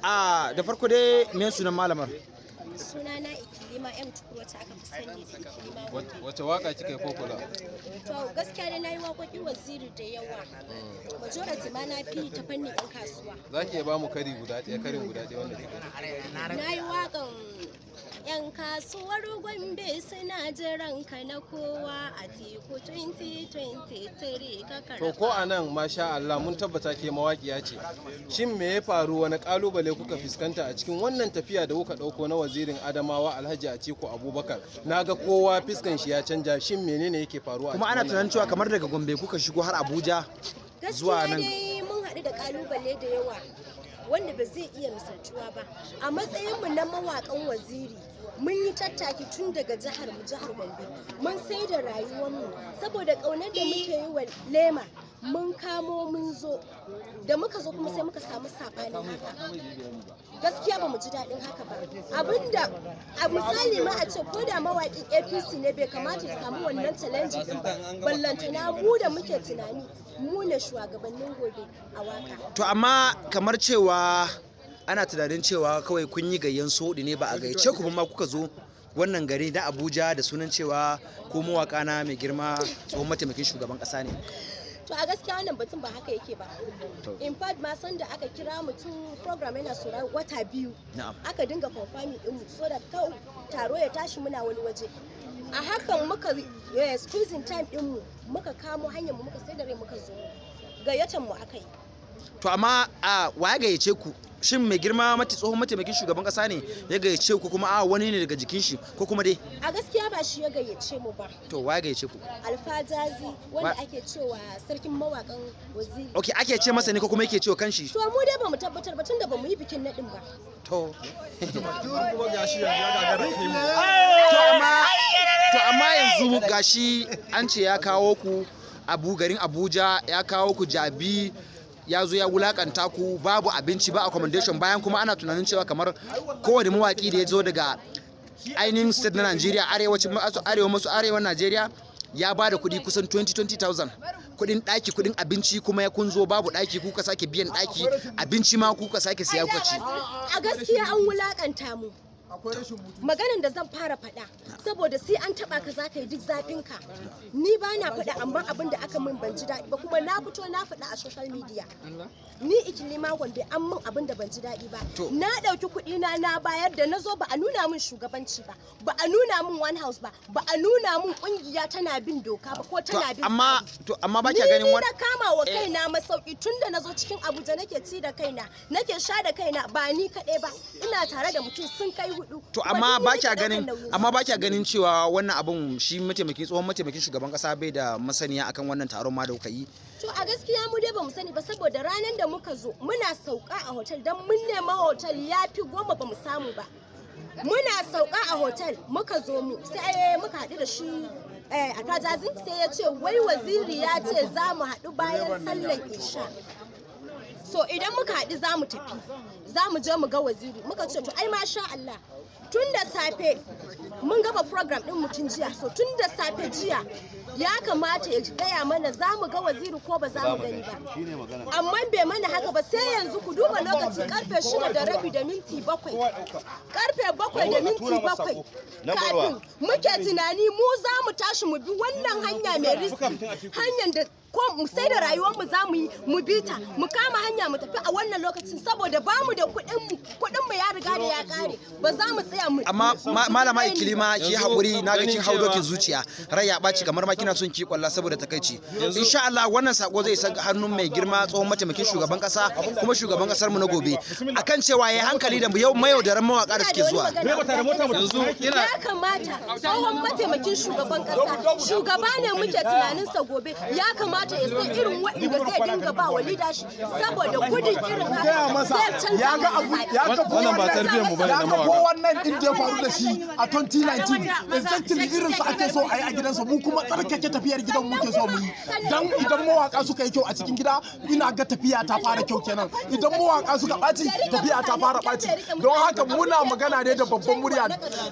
da farko dai me sunan malamar? Sunana Ikilima M Tukuru wacce aka fi sani da Ikilima. Wace waka kika yi ko kula? To gaskiya dai nayi waƙoƙi Waziri da yawa. Majority ma na fi ta fannin ɗan kasuwa. Za ki iya ba mu karin guda ɗaya wanda kika? Nayi waƙan ‘yan kasuwar Gombe suna jiran ka na kowa Atiku 2023 ka karɓa. To ko a nan masha Allah mun tabbata ke mawaƙiya ce. Shin me ya faru, wani ƙalubale kuka fuskanta a cikin wannan tafiya da kuka ɗauko na wazirin Adamawa Alhaji Atiku Abubakar? Na ga kowa fiskan shi ya canja. Shin menene yake faruwa? Kuma ana tunanin cewa kamar daga Gombe kuka shigo har Abuja zuwa nan. Gaskiya dai mun haɗu da ƙalubale da yawa wanda ba zai iya misaltuwa ba. A matsayinmu na mawaƙan Waziri mun yi tattaki tun daga jihar Gombe, mun sai da rayuwarmu saboda ƙaunar da muke yi wa lema, mun kamo mun zo da muka zo kuma sai muka samu saɓani haka. Gaskiya ba mu ji daɗin haka ba. Abinda a misali ma a ce ko da mawaƙin APC ne bai kamata ya samu wannan challenge din ba, ballantana mu da muke tunani mu ne shugabannin gobe a waka. To amma kamar cewa ana tunanin cewa kawai kun yi gayyan soɗi ne, ba a gayyace ku ba ma kuka zo wannan gari na Abuja da sunan cewa ko mawaka na mai girma tsohon mataimakin shugaban ƙasa ne. To a gaskiya wannan batun ba haka yake ba. In fact ma san da aka kira mutum program yana sura wata biyu. Aka dinga confirming din mu so da taro ya tashi muna wani waje. A hakan muka squeezing time din mu muka kamo hanyar mu muka sai da rai muka zo. Gayyatan mu akai. To amma wa ya gayyace ku? Shin mai girma tsohon mataimakin shugaban kasa ne ya gayyace ku, kuma wani ne daga jikin shi, ko kuma dai? A gaskiya ba shi ya gayyace mu ba. To wa ya gayyace ku? Alfajazi wanda ake cewa sarkin mawakan Waziri. Okay, ake ce masa ne ko kuma yake cewa kanshi? To mu dai bamu tabbatar ba tunda bamu yi bikin nadin ba. To amma yanzu gashi an ce ya kawo ku garin Abuja, ya kawo ku Jabi, ya zo ya wulakanta ku, babu abinci ba accommodation, bayan kuma ana tunanin cewa kamar kowane mawaki da ya zo daga ainihin state na Najeriya, arewan Najeriya, ya ba da kuɗi kusan 20,000 kuɗin ɗaki, kuɗin abinci, kuma ya kun zo babu ɗaki, kuka sake biyan ɗaki, abinci ma kuka sake siya kuka ci. A gaskiya an wulakanta mu. Maganin da zan fara faɗa saboda sai an taɓa ka za ka yi duk zafinka. Ni ba na faɗa amma abin da aka min ban ji daɗi ba, kuma na fito na faɗa a social media. Ni Ikilima Gombe an min abin da ban ji daɗi ba. Na ɗauki kuɗi na bayar da na zo ba a nuna min shugabanci ba, ba a nuna min one house ba, ba a nuna min ƙungiya tana bin doka ba ko tana bin amma ba kya ganin wani. Ni na kama wa kaina masauki tun da na zo cikin Abuja nake ci da kaina, nake sha da kaina, ba ni kaɗai ba, ina tare da mutum sun kai. To amma ba kya ganin cewa wannan abun shi tsohon mataimakin shugaban kasa bai da masaniya akan wannan taron ma da kuka yi? To a gaskiya mu dai bamu sani ba, saboda ranar da muka zo muna sauka a hotel dan mun nema hotel ya fi 10 bamu samu ba. Muna sauka a hotel muka zo mu sai muka haɗu da shi a Tajazin, sai ya ce wai Waziri ya ce za mu haɗu bayan sallan isha. So idan muka haɗu za mu tafi, za mu je mu ga Waziri. Muka ce to ai masha Allah, tun da safe mun gaba program ɗin mutum jiya, so tun da safe jiya ya kamata ya gaya mana za mu ga Waziri ko ba za mu gani ba. Amma bai mana haka ba, sai yanzu ku duba lokaci karfe 6:07. Karfe 7:07 kafin muke tunani mu za mu tashi mu bi wannan hanya mai riski, hanyar da ko mu sai da rayuwar mu za mu yi mu bita mu kama hanya mu tafi a wannan lokacin, saboda ba mu da kuɗin mu ya riga da ya kare, ba za mu tsaya mu. Amma malama Ikilima ki haƙuri, na ga kin hau dokin zuciya, rai ya ɓaci kamar ma kina son ki kwalla saboda takaici. Insha Allah wannan sako zai isa hannun mai girma tsohon mataimakin shugaban kasa kuma shugaban kasar mu na gobe, akan cewa yayi hankali da mayaudaran mawaka da suke zuwa. Ya kamata tsohon mataimakin shugaban kasa, shugaba ne muke tunanin sa gobe, ya kamata ya san irin waɗanda zai dinga ba wa leadership, saboda gudun irin haka zai canza wannan ba tarbiyyar mu bane na mawaka. Wannan din da ya faru da shi a 2019 exactly irin su ake so a yi a gidansa, mu kuma tsarkake tafiyar gidan muke so mu yi. Dan idan mawaka suka yi kyau a cikin gida, ina ga tafiya ta fara kyau kenan. Idan mawaka suka ɓaci, tafiya ta fara ɓaci. Don haka muna magana ne da babban murya,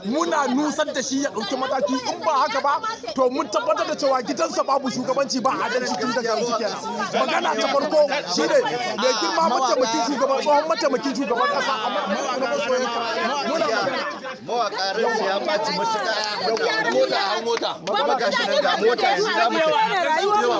muna nusar da shi ya ɗauki mataki, in ba haka ba to mun tabbatar da cewa gidansa babu shugabanci ba adalci. tun daga yanzu kenan. Magana ta farko shine mai girma mataimakin shugaban tsohon mataimakin shugaban kasa Mawaka ransu ya ɓaci matuƙa. Mota. Mota yanzu za mu tafi.